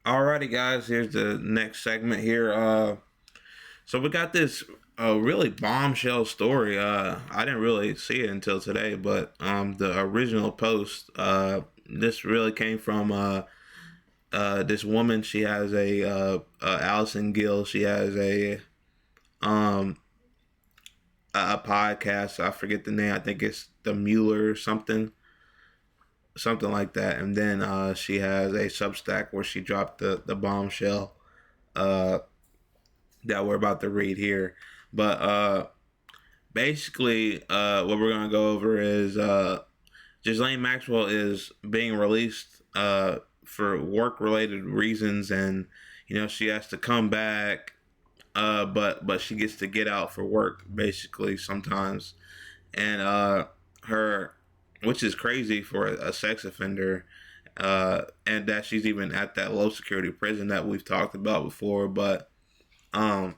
Alrighty, guys. Here's the next segment here. So we got this really bombshell story. I didn't really see it until today, but the original post. This really came from this woman. She has Allison Gill. She has um a podcast. I forget the name. I think it's the Mueller something like that. And then she has a Substack where she dropped the bombshell. Uh, that we're about to read here. But basically, what we're gonna go over is Ghislaine Maxwell is being released for work-related reasons, and she has to come back, but she gets to get out for work basically sometimes, and her, which is crazy for a sex offender. And that she's even at that low security prison that we've talked about before, but um,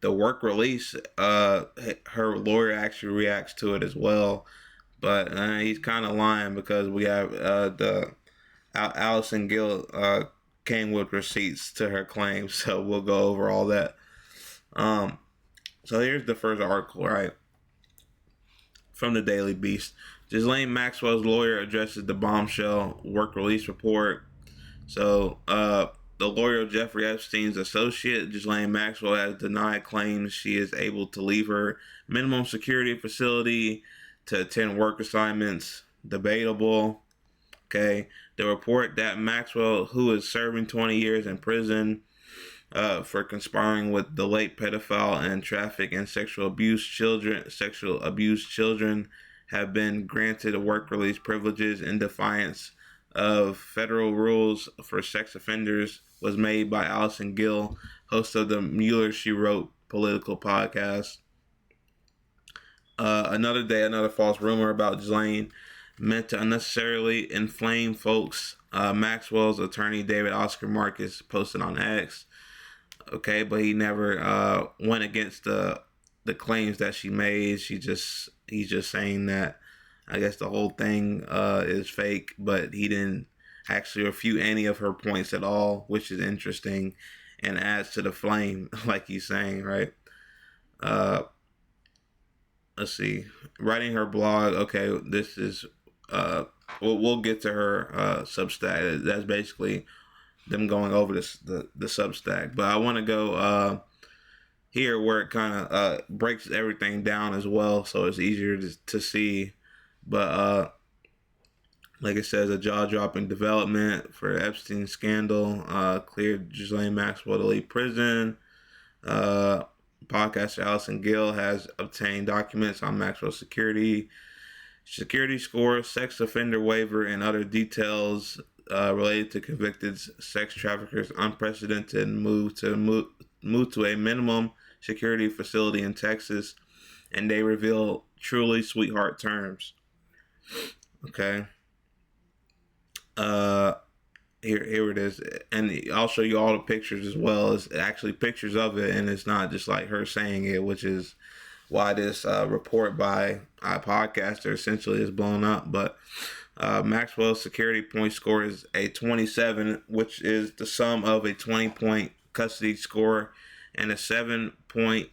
the work release, her lawyer actually reacts to it as well, but he's kind of lying because we have the Allison Gill came with receipts to her claims, so we'll go over all that. Um, so here's the first article, right, from the Daily Beast. Ghislaine Maxwell's lawyer addresses the bombshell work release report. So, the lawyer of Jeffrey Epstein's associate, Ghislaine Maxwell, has denied claims she is able to leave her minimum security facility to attend work assignments. Debatable. Okay. The report that Maxwell, who is serving 20 years in prison for conspiring with the late pedophile and traffic and sexual abuse children, have been granted work release privileges in defiance of federal rules for sex offenders, was made by Allison Gill, host of the Mueller, She Wrote political podcast. Another day, another false rumor about Ghislaine meant to unnecessarily inflame folks. Maxwell's attorney, David Oscar Marcus, posted on X. Okay, but he never went against the claims that she made. He's just saying that I guess the whole thing is fake, but he didn't actually refute any of her points at all, which is interesting and adds to the flame, like he's saying, right? Uh, let's see. Writing her blog. Okay, this is. We'll get to her Substack. That's basically them going over the Substack. But I want to go here where it kind of breaks everything down as well, so it's easier to see. But like it says, a jaw-dropping development for Epstein scandal cleared Ghislaine Maxwell to leave prison. Podcaster Allison Gill has obtained documents on Maxwell's security score, sex offender waiver, and other details related to convicted sex traffickers. Unprecedented move to a minimum security facility in Texas, and they reveal truly sweetheart terms. Okay. Uh, here it is, and I'll show you all the pictures as well. It's actually pictures of it, and it's not just like her saying it, which is why this report by a podcaster essentially is blown up. But Maxwell's security point score is a 27, which is the sum of a 20-point custody score and a 7-point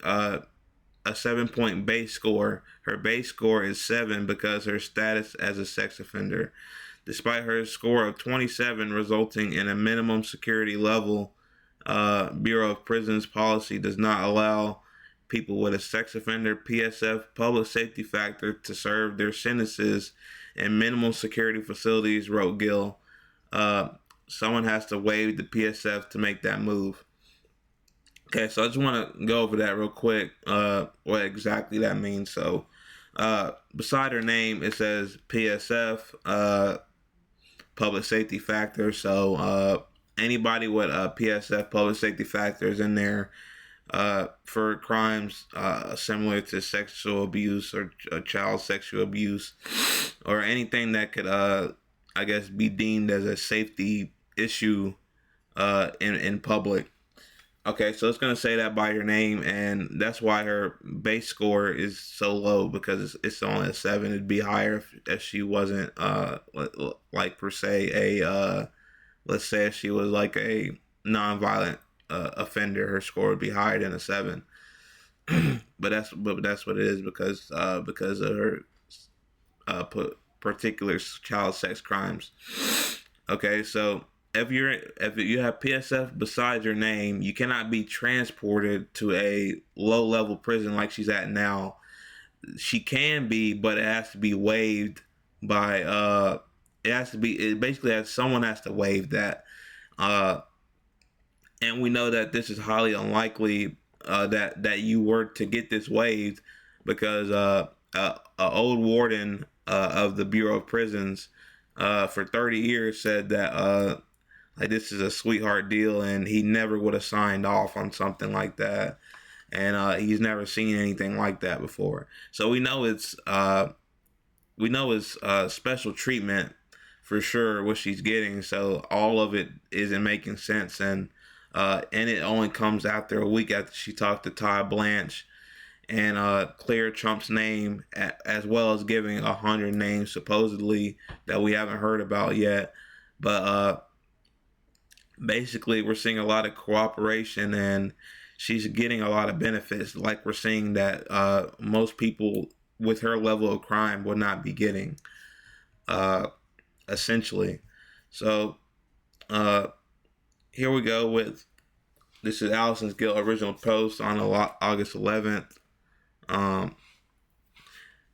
base score. Her base score is 7 because her status as a sex offender. Despite her score of 27 resulting in a minimum security level, Bureau of Prisons policy does not allow people with a sex offender PSF public safety factor to serve their sentences in minimum security facilities, wrote Gill. Someone has to waive the PSF to make that move. Okay, so I just want to go over that real quick, what exactly that means. So, beside her name, it says PSF, public safety factor. So, anybody with a PSF public safety factor is in there for crimes similar to sexual abuse or child sexual abuse or anything that could, I guess, be deemed as a safety issue in public. Okay, so it's going to say that by your name, and that's why her base score is so low, because it's only a 7. It'd be higher if she wasn't, like per se, let's say if she was like a nonviolent offender, her score would be higher than a 7. But that's what it is because of her particular child sex crimes. Okay, so if you have PSF beside your name, you cannot be transported to a low level prison like she's at now. She can be, but it has to be waived by it basically has someone has to waive that. Uh and we know that this is highly unlikely that you were to get this waived because a old warden of the Bureau of Prisons for 30 years said that like this is a sweetheart deal, and he never would have signed off on something like that, and he's never seen anything like that before. So we know it's special treatment for sure what she's getting. So all of it isn't making sense, and it only comes after a week after she talked to Ty Blanche and cleared Trump's name, as well as giving 100 names supposedly that we haven't heard about yet. But basically, we're seeing a lot of cooperation, and she's getting a lot of benefits, like we're seeing that most people with her level of crime would not be getting, essentially. So here we go with this is Allison's Guilt original post on August 11th.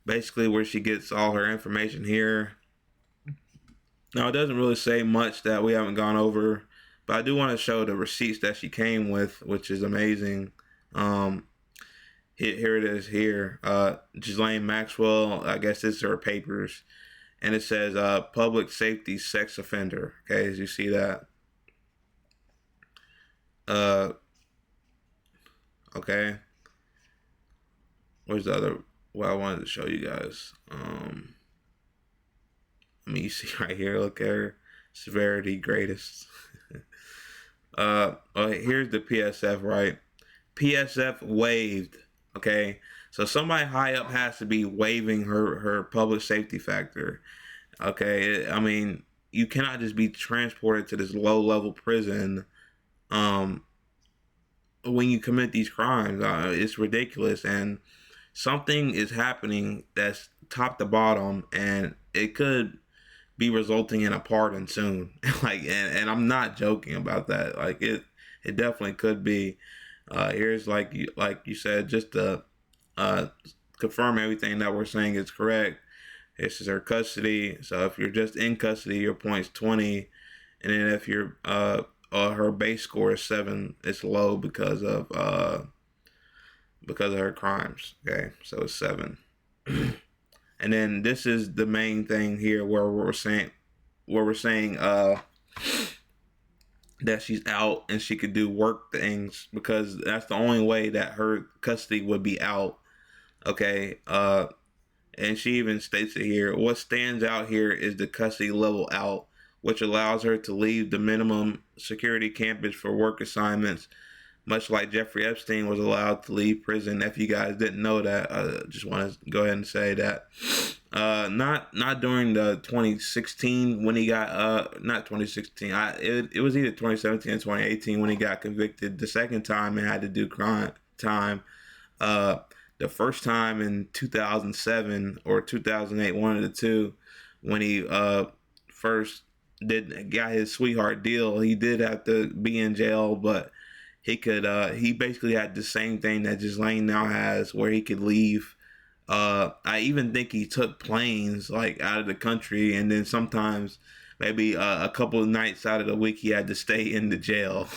Basically where she gets all her information here. Now, it doesn't really say much that we haven't gone over, but I do want to show the receipts that she came with, which is amazing. Here it is here. Ghislaine Maxwell, I guess this is her papers. And it says public safety sex offender. Okay, as you see that. Okay. Where's the other? Well, I wanted to show you guys. I mean, you see right here. Look at her severity greatest. Here's the PSF, right? PSF waived. Okay, so somebody high up has to be waiving her public safety factor. Okay, I mean, you cannot just be transported to this low level prison. When you commit these crimes, it's ridiculous, and something is happening that's top to bottom, and it could be resulting in a pardon soon. And I'm not joking about that. Like it definitely could be. Here's like you said, just to confirm everything that we're saying is correct. This is her custody. So if you're just in custody, your point's 20, and then if you're her base score is 7, it's low because of her crimes. Okay, so it's 7. And then this is the main thing here where we're saying that she's out and she could do work things, because that's the only way that her custody would be out. Okay, and she even states it here. What stands out here is the custody level out, which allows her to leave the minimum security campus for work assignments, much like Jeffrey Epstein was allowed to leave prison. If you guys didn't know that, I just want to go ahead and say that. Not during the 2016 when he got not 2016. It was either 2017 and 2018 when he got convicted the second time and had to do time. The first time in 2007 or 2008, one of the two, when he first got his sweetheart deal, he did have to be in jail, but he basically had the same thing that Ghislaine now has, where he could leave. I even think he took planes like out of the country, and then sometimes maybe a couple of nights out of the week he had to stay in the jail,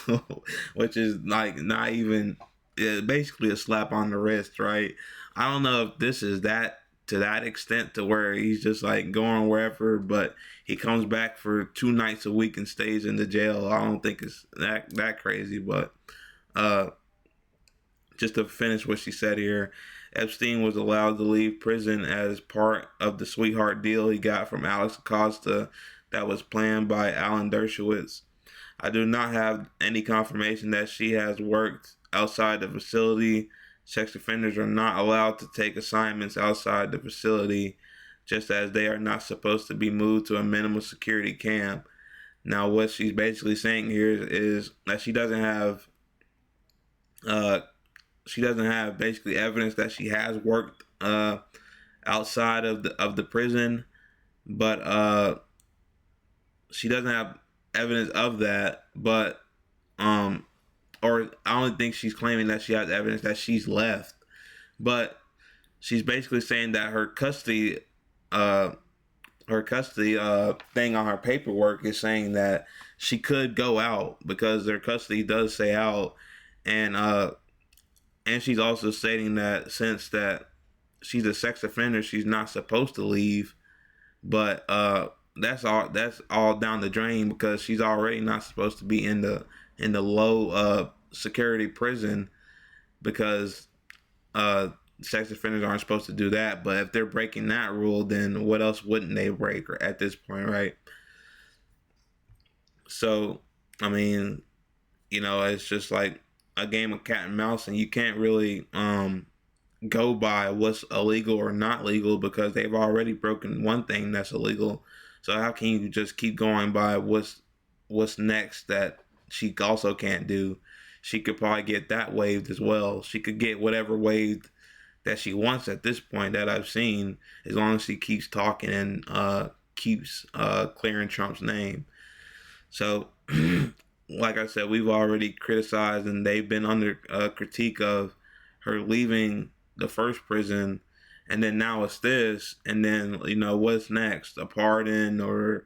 which is like not even basically a slap on the wrist, right? I don't know if this is that to that extent to where he's just like going wherever, but he comes back for 2 nights a week and stays in the jail. I don't think it's that crazy, but just to finish what she said here, Epstein was allowed to leave prison as part of the sweetheart deal he got from Alex Acosta that was planned by Alan Dershowitz. I do not have any confirmation that she has worked outside the facility. Sex offenders are not allowed to take assignments outside the facility, just as they are not supposed to be moved to a minimum security camp. Now, what she's basically saying here is that uh, she doesn't have basically evidence that she has worked outside of the prison, but she doesn't have evidence of that. But um, or I don't think she's claiming that she has evidence that she's left, but she's basically saying that uh, her custody thing on her paperwork is saying that she could go out because their custody does say out, and she's also stating that since that she's a sex offender, she's not supposed to leave. But that's all down the drain because she's already not supposed to be in the low security prison because uh sex offenders aren't supposed to do that. But if they're breaking that rule, then what else wouldn't they break at this point, right? So I mean, it's just like a game of cat and mouse, and you can't really go by what's illegal or not legal because they've already broken one thing that's illegal. So how can you just keep going by what's next that she also can't do? She could probably get that waived as well. She could get whatever waived that she wants at this point that I've seen, as long as she keeps talking and keeps clearing Trump's name. So, like I said, we've already criticized and they've been under critique of her leaving the first prison, and then now it's this, and then what's next? A pardon, or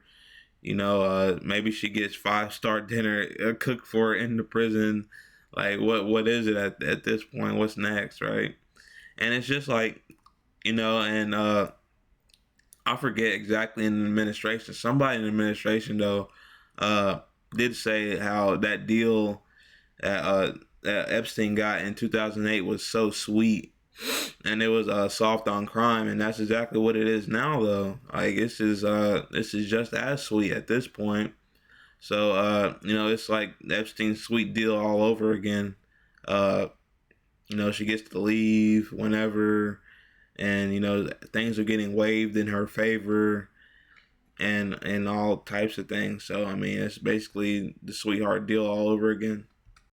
maybe she gets 5-star dinner cooked for her in the prison. Like what is it at this point? What's next, right? And it's just like and I forget exactly in the administration. Somebody in the administration though uh, did say how that deal that Epstein got in 2008 was so sweet, and it was soft on crime, and that's exactly what it is now. Though, like this is just as sweet at this point. So it's like Epstein's sweet deal all over again. Uh, she gets to leave whenever, and things are getting waived in her favor, and all types of things. So I mean, it's basically the sweetheart deal all over again.